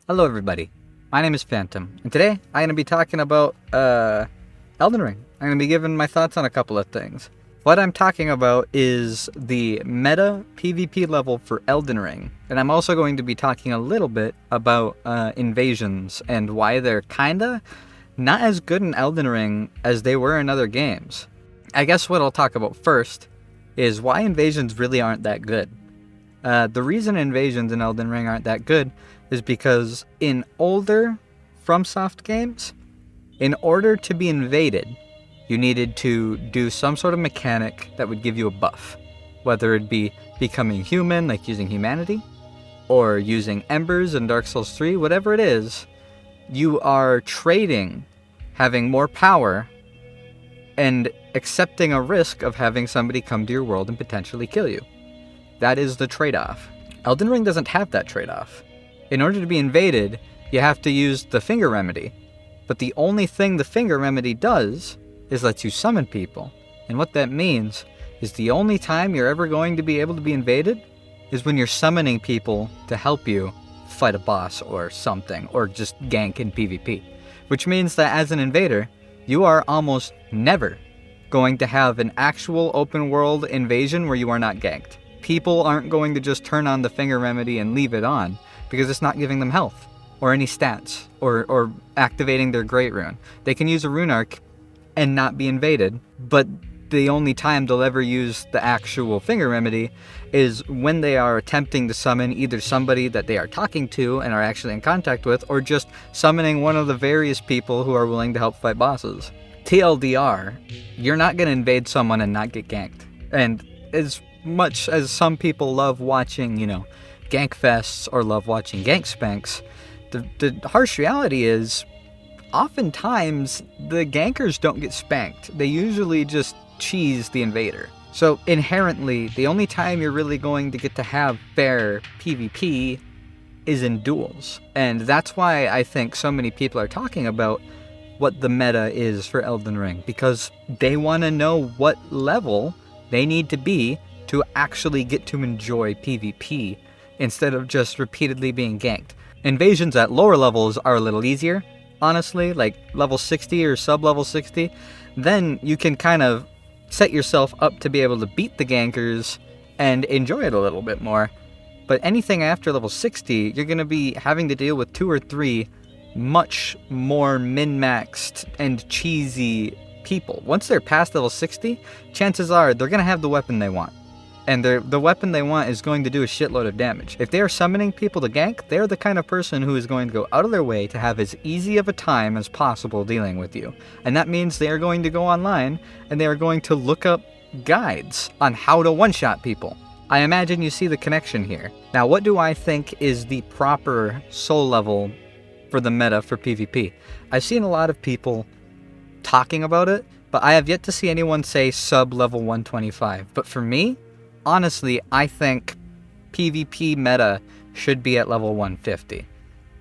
Hello everybody, my name is Phantom, and today I'm going to be talking about Elden Ring. I'm going to be giving my thoughts on a couple of things. What I'm talking about is the meta PvP level for Elden Ring, and I'm also going to be talking a little bit about invasions and why they're kinda not as good in Elden Ring as they were in other games. I guess what I'll talk about first is why invasions really aren't that good. The reason invasions in Elden Ring aren't that good is because in older FromSoft games, in order to be invaded, you needed to do some sort of mechanic that would give you a buff. Whether it be becoming human, like using humanity, or using embers in Dark Souls 3, whatever it is, you are trading having more power and accepting a risk of having somebody come to your world and potentially kill you. That is the trade-off. Elden Ring doesn't have that trade-off. In order to be invaded, you have to use the finger remedy. But the only thing the finger remedy does is lets you summon people. And what that means is the only time you're ever going to be able to be invaded is when you're summoning people to help you fight a boss or something, or just gank in PvP. Which means that as an invader, you are almost never going to have an actual open world invasion where you are not ganked. People aren't going to just turn on the finger remedy and leave it on, because it's not giving them health, or any stats, or activating their Great Rune. They can use a Rune Arc and not be invaded, but the only time they'll ever use the actual finger remedy is when they are attempting to summon either somebody that they are talking to and are actually in contact with, or just summoning one of the various people who are willing to help fight bosses. TLDR, you're not going to invade someone and not get ganked. And as much as some people love watching, gank fests or love watching gank spanks, the harsh reality is oftentimes the gankers don't get spanked. They usually just cheese the invader. So inherently, the only time you're really going to get to have fair PvP is in duels. And that's why I think so many people are talking about what the meta is for Elden Ring, because they want to know what level they need to be to actually get to enjoy PvP instead of just repeatedly being ganked. Invasions at lower levels are a little easier, honestly, like level 60 or sub-level 60. Then you can kind of set yourself up to be able to beat the gankers and enjoy it a little bit more. But anything after level 60, you're going to be having to deal with 2 or 3 much more min-maxed and cheesy people. Once they're past level 60, chances are they're going to have the weapon they want. And the weapon they want is going to do a shitload of damage. If they are summoning people to gank, they're the kind of person who is going to go out of their way to have as easy of a time as possible dealing with you. And that means they are going to go online and they are going to look up guides on how to one-shot people. I imagine you see the connection here. Now, what do I think is the proper soul level for the meta for PvP? I've seen a lot of people talking about it, but I have yet to see anyone say sub-level 125. But for me, honestly, I think PvP meta should be at level 150.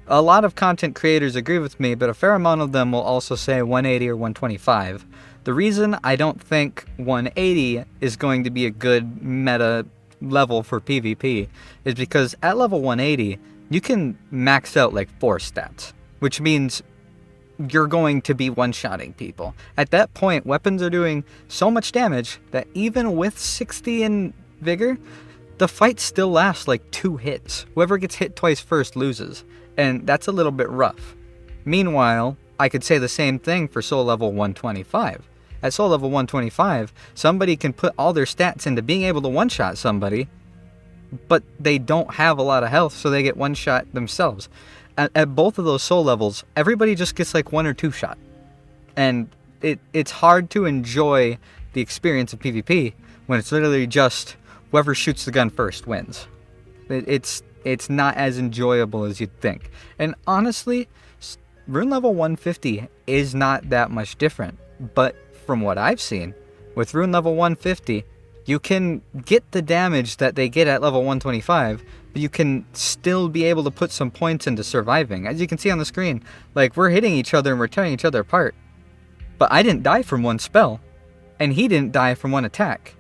A lot of content creators agree with me, but a fair amount of them will also say 180 or 125. The reason I don't think 180 is going to be a good meta level for PvP is because at level 180, you can max out like 4 stats, which means you're going to be one-shotting people. At that point, weapons are doing so much damage that even with 60 in vigor, the fight still lasts like 2 hits. Whoever gets hit twice first loses, and that's a little bit rough. Meanwhile, I could say the same thing for soul level 125. At soul level 125, somebody can put all their stats into being able to one-shot somebody, but they don't have a lot of health, so they get one-shot themselves. At both of those soul levels, everybody just gets like 1 or 2 shot. And it's hard to enjoy the experience of PvP when it's literally just whoever shoots the gun first wins. It's not as enjoyable as you'd think. And honestly, rune level 150 is not that much different. But from what I've seen, with rune level 150, you can get the damage that they get at level 125, but you can still be able to put some points into surviving. As you can see on the screen, like, we're hitting each other and we're tearing each other apart. But I didn't die from 1 spell, and he didn't die from 1 attack.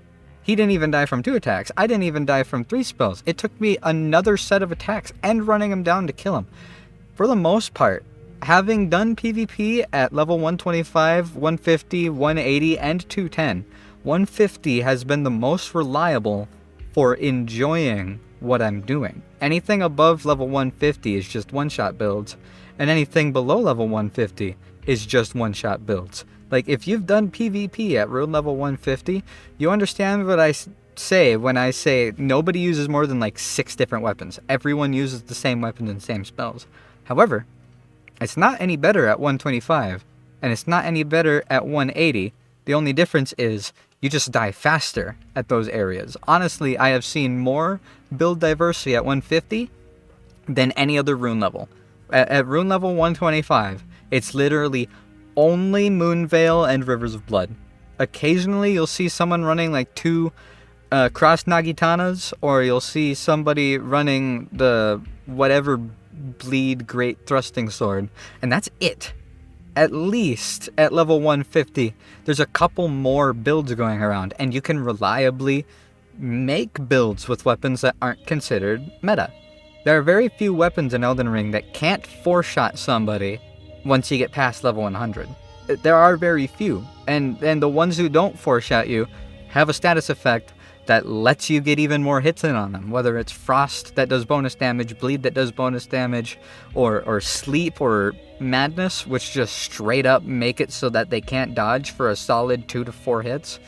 He didn't even die from 2 attacks. I didn't even die from 3 spells. It took me another set of attacks and running him down to kill him. For the most part, having done PvP at level 125, 150, 180, and 210, 150 has been the most reliable for enjoying what I'm doing. Anything above level 150 is just one-shot builds, and anything below level 150 is just one-shot builds. Like, if you've done PvP at rune level 150, you understand what I say when I say nobody uses more than like 6 different weapons. Everyone uses the same weapons and same spells. However, it's not any better at 125, and it's not any better at 180. The only difference is you just die faster at those areas. Honestly, I have seen more build diversity at 150 than any other rune level. At rune level 125, it's literally only Moonveil and Rivers of Blood. Occasionally, you'll see someone running like 2 cross Nagitanas, or you'll see somebody running the whatever bleed great thrusting sword, and that's it. At least at level 150, there's a couple more builds going around, and you can reliably make builds with weapons that aren't considered meta. There are very few weapons in Elden Ring that can't 4-shot somebody once you get past level 100. There are very few, and the ones who don't 4-shot you have a status effect that lets you get even more hits in on them, whether it's Frost that does bonus damage, Bleed that does bonus damage, or Sleep or Madness, which just straight up make it so that they can't dodge for a solid 2 to 4 hits.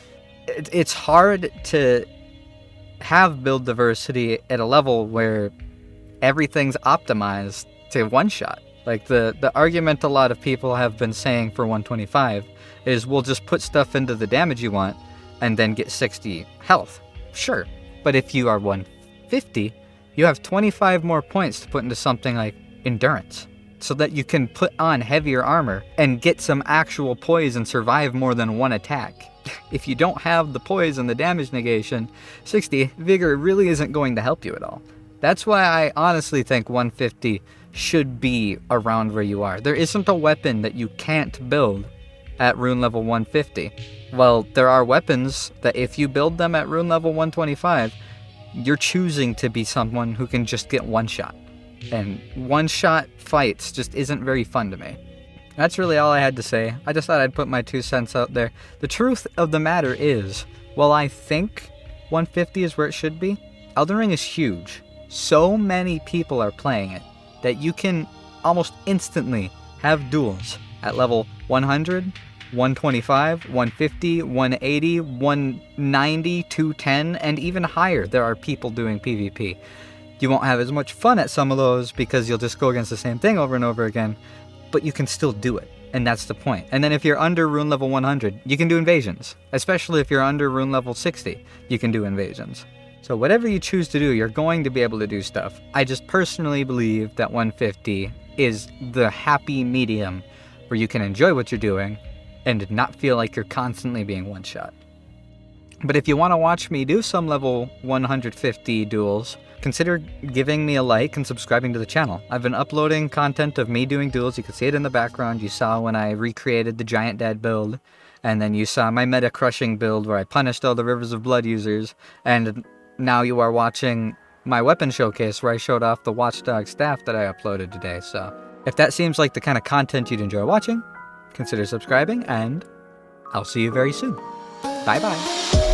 It's hard to have build diversity at a level where everything's optimized to one-shot. Like, the argument a lot of people have been saying for 125 is, we'll just put stuff into the damage you want and then get 60 health. Sure, but if you are 150, you have 25 more points to put into something like Endurance, so that you can put on heavier armor and get some actual poise and survive more than 1 attack. If you don't have the poise and the damage negation, 60 Vigor really isn't going to help you at all. That's why I honestly think 150 should be around where you are. There isn't a weapon that you can't build at rune level 150. Well, there are weapons that if you build them at rune level 125, you're choosing to be someone who can just get one-shot. And one-shot fights just isn't very fun to me. That's really all I had to say. I just thought I'd put my 2 cents out there. The truth of the matter is, while I think 150 is where it should be, Elden Ring is huge. So many people are playing it that you can almost instantly have duels at level 100, 125, 150, 180, 190, 210, and even higher. There are people doing PvP. You won't have as much fun at some of those because you'll just go against the same thing over and over again, but you can still do it, and that's the point. And then if you're under rune level 100, you can do invasions. Especially if you're under rune level 60, you can do invasions. So whatever you choose to do, you're going to be able to do stuff. I just personally believe that 150 is the happy medium where you can enjoy what you're doing and not feel like you're constantly being one-shot. But if you want to watch me do some level 150 duels, consider giving me a like and subscribing to the channel. I've been uploading content of me doing duels. You can see it in the background. You saw when I recreated the Giant Dad build, and then you saw my meta crushing build where I punished all the Rivers of Blood users, and now you are watching my weapon showcase where I showed off the Watchdog staff that I uploaded today. So if that seems like the kind of content you'd enjoy watching, consider subscribing, and I'll see you very soon. Bye-bye.